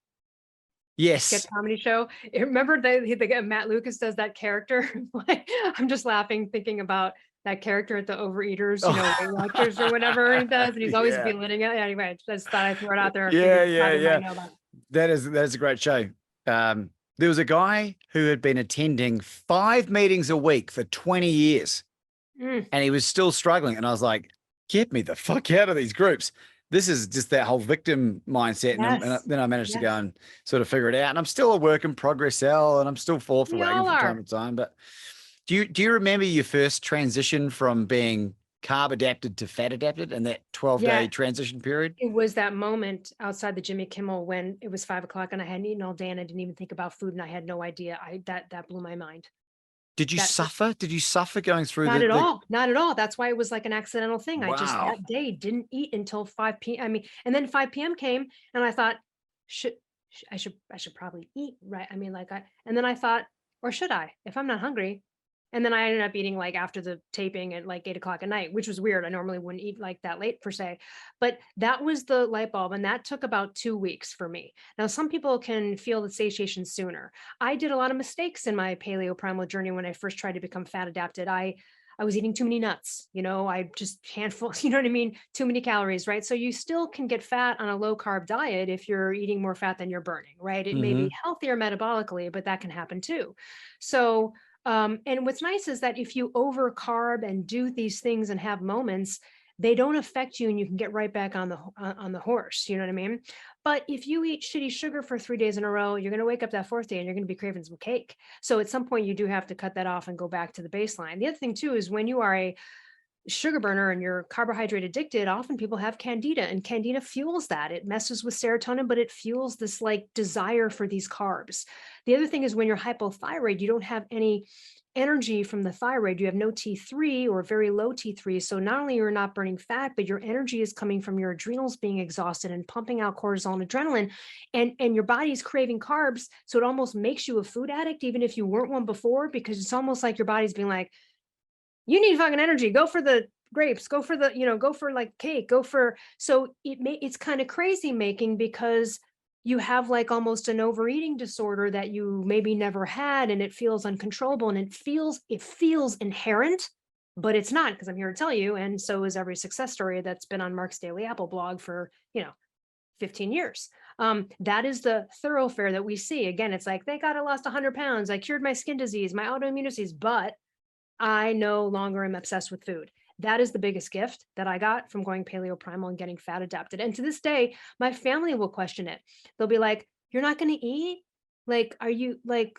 Sketch
Yes.
comedy show. Remember the Matt Lucas does that character? Like, I'm just laughing thinking about that character at the Overeaters, Weight Watchers or whatever he does, and he's always
Yeah.
belittling it. Anyway, just thought I'd throw it out there. I
Yeah,
figured
yeah,
probably
yeah.
might know about it.
That is a great show. There was a guy who had been attending 5 meetings a week for 20 years,
Mm,
and he was still struggling. And I was like, get me the fuck out of these groups. This is just that whole victim mindset. And
yes.
then I managed to go
Yes.
and sort of figure it out. And I'm still a work in progress, Al, and I'm still fall for
We
wagon
all
from time
are.
to time. But do you remember your first transition from being carb adapted to fat adapted and that 12-day
Yeah.
transition period?
It was that moment outside the Jimmy Kimmel when it was 5 o'clock and I hadn't eaten all day and I didn't even think about food and I had no idea. That blew my mind.
Did you
That
suffer? Did you suffer going through
Not at
the
all, not at all. That's why it was like an accidental thing. I just
wow?
that day didn't eat until 5 p.m. I mean, and then 5 p.m. came and I thought, should I should probably eat, right? I mean, and then I thought, or should I, if I'm not hungry? And then I ended up eating like after the taping at like 8 o'clock at night, which was weird. I normally wouldn't eat like that late per se, but that was the light bulb. And that took about 2 weeks for me. Now, some people can feel the satiation sooner. I did a lot of mistakes in my paleo primal journey when I first tried to become fat adapted. I was eating too many nuts, I just handful, you know what I mean? Too many calories, right? So you still can get fat on a low carb diet if you're eating more fat than you're burning, right? It may be
Hmm.
healthier metabolically, but that can happen too. So, and what's nice is that if you over carb and do these things and have moments, they don't affect you and you can get right back on the horse. You know what I mean? But if you eat shitty sugar for 3 days in a row, you're going to wake up that 4th day and you're going to be craving some cake. So at some point you do have to cut that off and go back to the baseline. The other thing too is when you are a sugar burner and you're carbohydrate addicted, often people have candida and candida fuels that. It messes with serotonin, but it fuels this like desire for these carbs. The other thing is when you're hypothyroid, you don't have any energy from the thyroid. You have no T3 or very low T3. So not only you're not burning fat, but your energy is coming from your adrenals being exhausted and pumping out cortisol and adrenaline. And your body's craving carbs. So it almost makes you a food addict, even if you weren't one before, because it's almost like your body's being like, you need fucking energy. Go for the grapes, go for go for like cake, so it's kind of crazy making because you have like almost an overeating disorder that you maybe never had and it feels uncontrollable and it feels inherent, but it's not because I'm here to tell you. And so is every success story that's been on Mark's Daily Apple blog for, 15 years. That is the thoroughfare that we see. Again, it's like, thank God I lost 100 pounds. I cured my skin disease, my autoimmune disease, but I no longer am obsessed with food. That is the biggest gift that I got from going paleo primal and getting fat adapted. And to this day, my family will question it. They'll be like, "You're not going to eat? Like, are you like,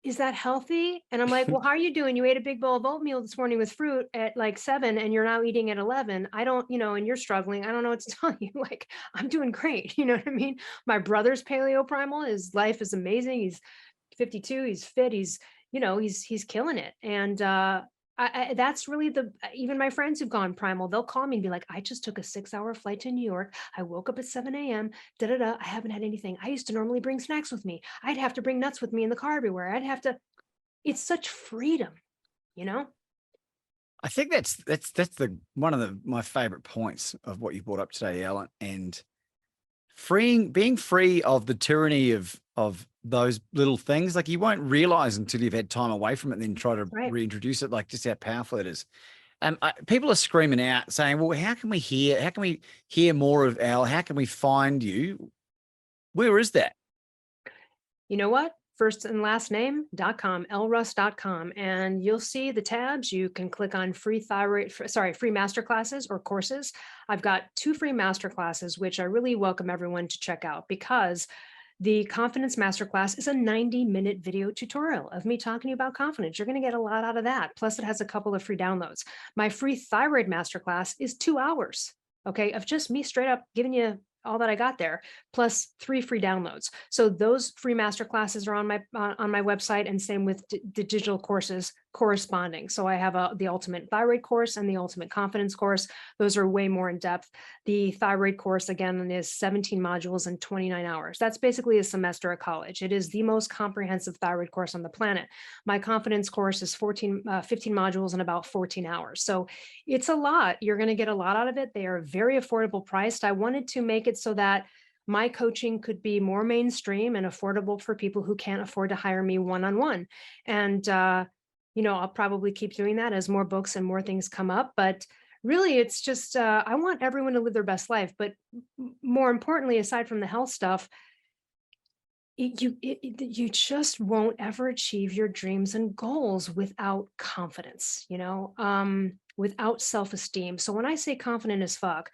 is that healthy?" And I'm like, "Well, how are you doing? You ate a big bowl of oatmeal this morning with fruit at like 7 and you're now eating at 11. I don't, and you're struggling. I don't know what to tell you. Like, I'm doing great. You know what I mean? My brother's paleo primal. His life is amazing. He's 52, he's fit, he's killing it. And that's really even my friends who've gone primal, they'll call me and be like, I just took a 6-hour flight to New York. I woke up at 7 a.m. I haven't had anything. I used to normally bring snacks with me. I'd have to bring nuts with me in the car everywhere. It's such freedom, you know?
I think that's the one of my favorite points of what you brought up today, Alan, and being free of the tyranny of those little things. Like, you won't realize until you've had time away from it and then try to
Right.
reintroduce it, like just how powerful it is. People are screaming out saying, well, how can we hear more of Elle? How can we find you? Where is that?
You know what? First and last name.com, ellruss.com, and you'll see the tabs. You can click on free masterclasses or courses. I've got 2 free masterclasses, which I really welcome everyone to check out, because the Confidence Masterclass is a 90-minute video tutorial of me talking to you about confidence. You're going to get a lot out of that. Plus, it has a couple of free downloads. My free Thyroid Masterclass is 2 hours, okay, of just me straight up giving you all that I got there, plus 3 free downloads. So those free masterclasses are on my website, and same with the digital courses corresponding. So I have the Ultimate Thyroid course and the Ultimate Confidence course. Those are way more in depth. The Thyroid course, again, is 17 modules and 29 hours. That's basically a semester at college. It is the most comprehensive thyroid course on the planet. My Confidence course is 15 modules and about 14 hours. So it's a lot. You're going to get a lot out of it. They are very affordable priced. I wanted to make it so that my coaching could be more mainstream and affordable for people who can't afford to hire me one-on-one. And, I'll probably keep doing that as more books and more things come up. But really, it's just, I want everyone to live their best life. But more importantly, aside from the health stuff, you just won't ever achieve your dreams and goals without confidence, without self-esteem. So when I say confident as fuck,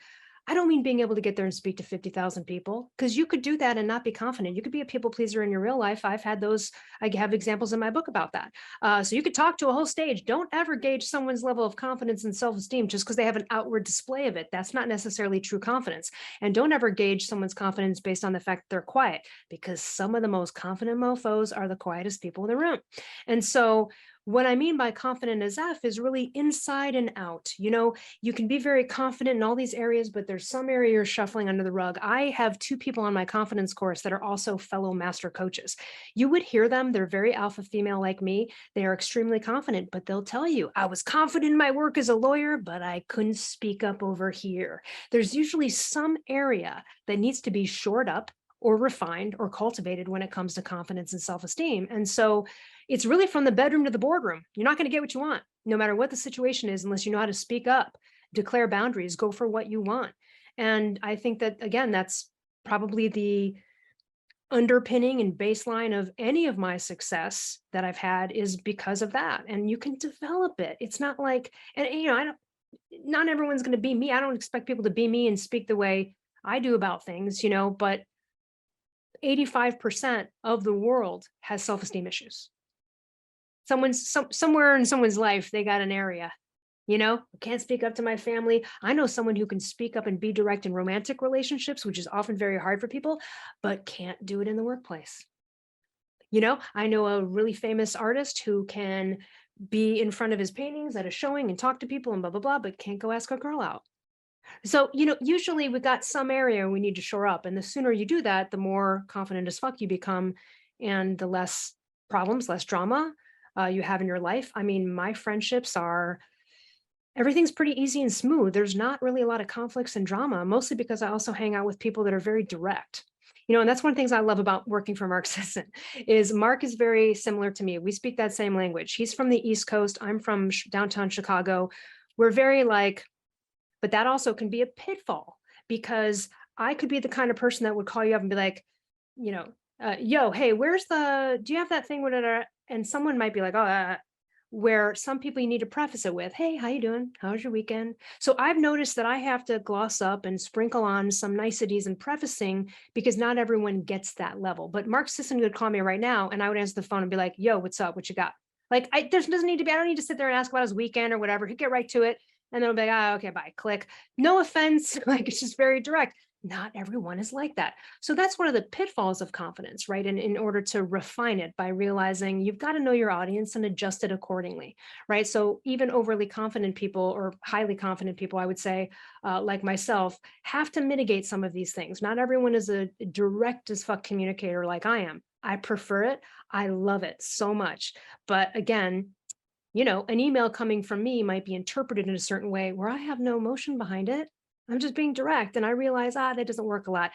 I don't mean being able to get there and speak to 50,000 people, because you could do that and not be confident. You could be a people pleaser in your real life. I've had those. I have examples in my book about that. So you could talk to a whole stage. Don't ever gauge someone's level of confidence and self-esteem just because they have an outward display of it. That's not necessarily true confidence. And don't ever gauge someone's confidence based on the fact that they're quiet, because some of the most confident mofos are the quietest people in the room. And so what I mean by confident as F is really inside and out. You can be very confident in all these areas, but there's some area you're shuffling under the rug. I have 2 people on my confidence course that are also fellow master coaches. You would hear them. They're very alpha female like me. They are extremely confident, but they'll tell you, I was confident in my work as a lawyer, but I couldn't speak up over here. There's usually some area that needs to be shored up or refined or cultivated when it comes to confidence and self-esteem. And so it's really from the bedroom to the boardroom. You're not going to get what you want, no matter what the situation is, unless you know how to speak up, declare boundaries, go for what you want. And I think that, again, that's probably the underpinning and baseline of any of my success that I've had, is because of that. And you can develop it. It's not like, and not everyone's going to be me. I don't expect people to be me and speak the way I do about things, but 85% of the world has self-esteem issues. Somewhere in someone's life, they got an area, can't speak up to my family. I know someone who can speak up and be direct in romantic relationships, which is often very hard for people, but can't do it in the workplace. I know a really famous artist who can be in front of his paintings at a showing and talk to people and blah, blah, blah, but can't go ask a girl out. So, usually we got some area we need to shore up. And the sooner you do that, the more confident as fuck you become, and the less problems, less drama you have in your life. I mean, my friendships everything's pretty easy and smooth. There's not really a lot of conflicts and drama, mostly because I also hang out with people that are very direct. And that's one of the things I love about working for Mark Sisson, is Mark is very similar to me. We speak that same language. He's from the East Coast. I'm from downtown Chicago. We're very but that also can be a pitfall, because I could be the kind of person that would call you up and be like, yo, hey, do you have that thing? And someone might be like, where some people you need to preface it with, hey, how you doing? How's your weekend? So I've noticed that I have to gloss up and sprinkle on some niceties and prefacing, because not everyone gets that level. But Mark Sisson would call me right now and I would answer the phone and be like, yo, what's up? What you got? I don't need to sit there and ask about his weekend or whatever. He'd get right to it. And then I'll be like, okay, bye, click. No offense. It's just very direct. Not everyone is like that. So that's one of the pitfalls of confidence, right? And in order to refine it, by realizing you've got to know your audience and adjust it accordingly, right? So even overly confident people, or highly confident people, I would say, like myself, have to mitigate some of these things. Not everyone is a direct as fuck communicator like I am. I prefer it. I love it so much. But again, an email coming from me might be interpreted in a certain way where I have no emotion behind it. I'm just being direct. And I realize, that doesn't work a lot.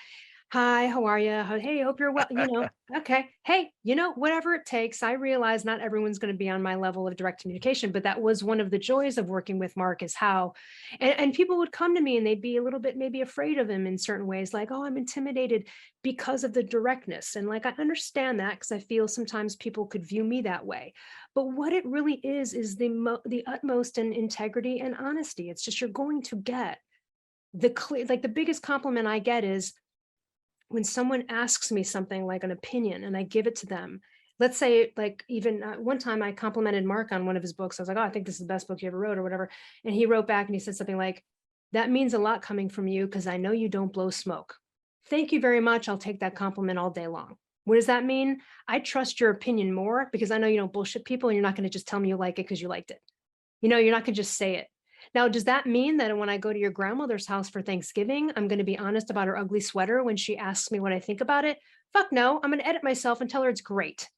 Hi, how are you? Hey, hope you're well. Okay. Hey, whatever it takes. I realize not everyone's going to be on my level of direct communication, but that was one of the joys of working with Mark is how, and people would come to me and they'd be a little bit maybe afraid of him in certain ways, like, oh, I'm intimidated because of the directness. And like, I understand that because I feel sometimes people could view me that way. But what it really is the utmost in integrity and honesty. It's just you're going to get the clear, like the biggest compliment I get is when someone asks me something like an opinion and I give it to them. Let's say, like, even one time I complimented Mark on one of his books. I was like, oh, I think this is the best book you ever wrote or whatever. And he wrote back and he said something like, that means a lot coming from you because I know you don't blow smoke. Thank you very much. I'll take that compliment all day long. What does that mean? I trust your opinion more because I know you don't bullshit people and you're not going to just tell me you like it because you liked it. You're not going to just say it. Now, does that mean that when I go to your grandmother's house for Thanksgiving, I'm going to be honest about her ugly sweater when she asks me what I think about it? Fuck no. I'm going to edit myself and tell her it's great.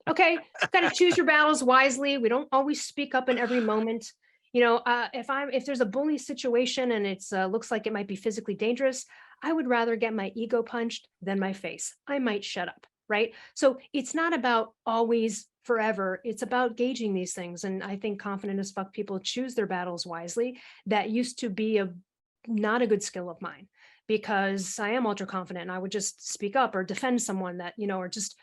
Okay. Got to choose your battles wisely. We don't always speak up in every moment. If there's a bully situation and it's looks like it might be physically dangerous, I would rather get my ego punched than my face. I might shut up. Right. So it's not about always forever. It's about gauging these things. And I think confident as fuck people choose their battles wisely. That used to be not a good skill of mine because I am ultra confident and I would just speak up or defend someone that, or just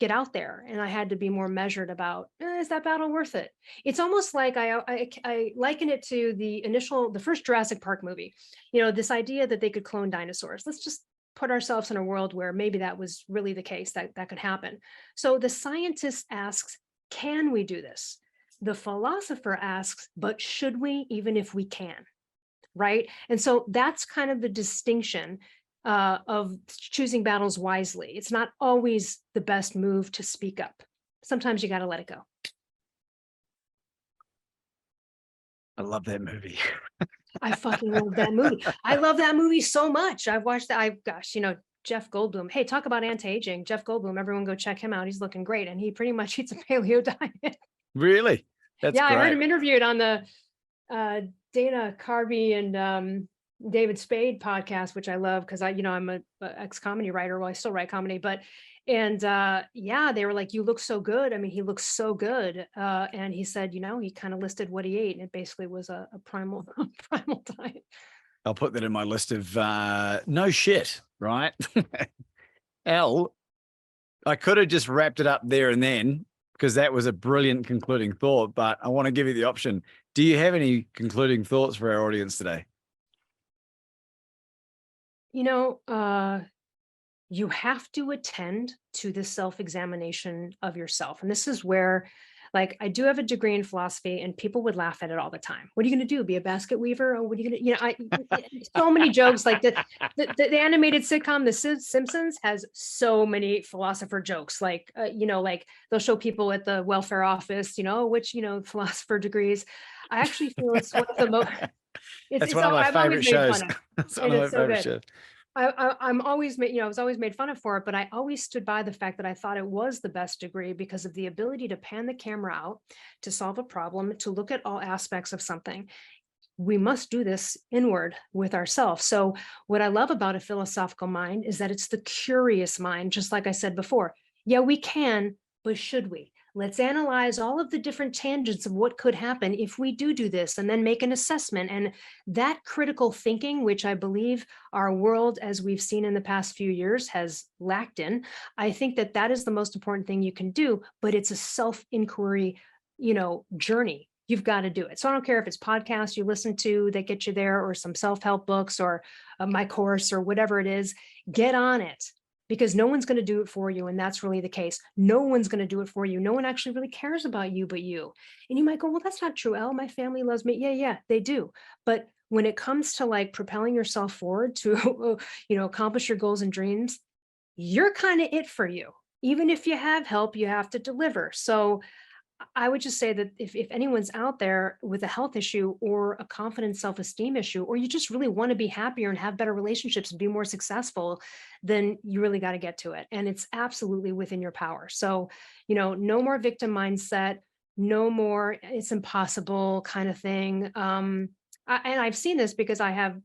get out there. And I had to be more measured about, is that battle worth it? It's almost like I liken it to the first Jurassic Park movie, this idea that they could clone dinosaurs. Let's just put ourselves in a world where maybe that was really the case, that could happen. So the scientist asks, can we do this? The philosopher asks, but should we, even if we can? Right. And so that's kind of the distinction of choosing battles wisely. It's not always the best move to speak up. Sometimes you got to let it go.
I love that movie.
I fucking love that movie. I love that movie so much. I've watched that. Jeff Goldblum. Hey, talk about anti-aging. Jeff Goldblum, everyone go check him out. He's looking great. And he pretty much eats a paleo diet.
Really? That's
yeah,
great.
I heard him interviewed on the Dana Carvey and David Spade podcast, which I love because I'm a ex-comedy writer. Well, I still write comedy, and they were like, you look so good. I mean, he looks so good. And he said, he kind of listed what he ate, and it basically was a primal diet.
I'll put that in my list of no shit, right? Elle, I could have just wrapped it up there and then because that was a brilliant concluding thought, but I want to give you the option. Do you have any concluding thoughts for our audience today?
You have to attend to the self-examination of yourself. And this is where, like, I do have a degree in philosophy and people would laugh at it all the time. What are you going to do? Be a basket weaver? Or what are you going to, so many jokes like the animated sitcom, The Simpsons has so many philosopher jokes. Like, like they'll show people at the welfare office, which, philosopher degrees. I actually feel it's one of the most,
That's one of my favorite shows.
That's one of my favorite shows. I'm always made, I was always made fun of for it, but I always stood by the fact that I thought it was the best degree because of the ability to pan the camera out, to solve a problem, to look at all aspects of something. We must do this inward with ourselves. So what I love about a philosophical mind is that it's the curious mind, just like I said before. Yeah, we can, but should we? Let's analyze all of the different tangents of what could happen if we do this and then make an assessment. And that critical thinking, which I believe our world, as we've seen in the past few years, has lacked in, I think that is the most important thing you can do, but it's a self-inquiry, journey. You've got to do it. So I don't care if it's podcasts you listen to that get you there or some self-help books or my course or whatever it is, get on it. Because no one's going to do it for you. And that's really the case. No one's going to do it for you. No one actually really cares about you but you. And you might go, well, that's not true, Elle. My family loves me. Yeah, they do. But when it comes to like propelling yourself forward to, accomplish your goals and dreams, you're kind of it for you. Even if you have help, you have to deliver. So I would just say that if anyone's out there with a health issue or a confidence self-esteem issue, or you just really want to be happier and have better relationships and be more successful, then you really got to get to it. And it's absolutely within your power. So, no more victim mindset, no more, it's impossible kind of thing. And I've seen this because I have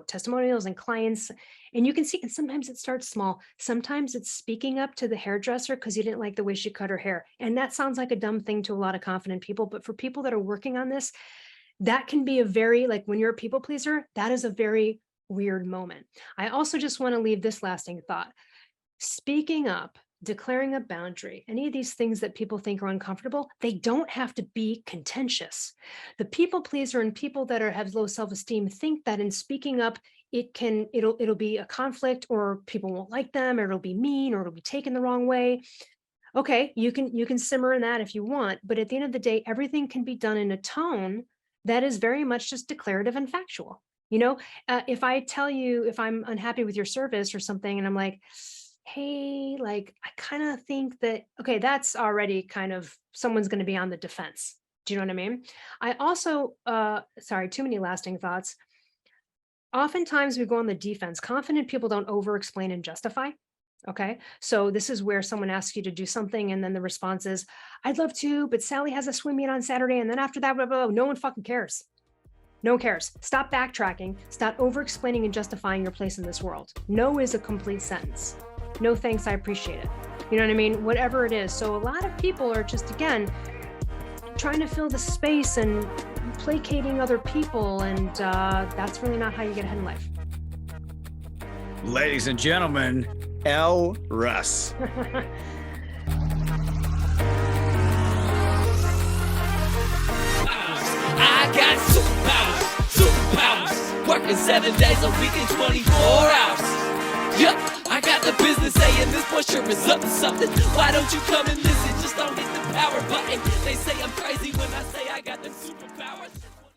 testimonials and clients, and you can see, and sometimes it starts small. Sometimes it's speaking up to the hairdresser because you didn't like the way she cut her hair. And that sounds like a dumb thing to a lot of confident people, but for people that are working on this, that can be a very, like when you're a people pleaser, that is a very weird moment. I also just want to leave this lasting thought. Speaking up, declaring a boundary, any of these things that people think are uncomfortable, they don't have to be contentious. The people pleaser and people that have low self-esteem think that in speaking up, it'll be a conflict, or people won't like them, or it'll be mean, or it'll be taken the wrong way. Okay, you can simmer in that if you want, but at the end of the day, everything can be done in a tone that is very much just declarative and factual. If I tell you, if I'm unhappy with your service or something, and I'm like, hey, like, I kind of think that, okay, that's already kind of, someone's going to be on the defense. Do you know what I mean? I also, sorry, too many lasting thoughts. Oftentimes we go on the defense. Confident people don't over explain and justify. Okay. So this is where someone asks you to do something, and then the response is, I'd love to, but Sally has a swim meet on Saturday. And then after that, blah, blah, blah. No one fucking cares. No one cares. Stop backtracking. Stop over explaining and justifying your place in this world. No is a complete sentence. No thanks, I appreciate it. You know what I mean? Whatever it is. So a lot of people are just, again, trying to fill the space and placating other people. And that's really not how you get ahead in life.
Ladies and gentlemen, Elle Russ.
I got superpowers. Working 7 days a week and 24 hours. Yep, I got the business saying this boy sure is up to something. Why don't you come and listen? Just don't hit the power button. They say I'm crazy when I say I got the superpowers.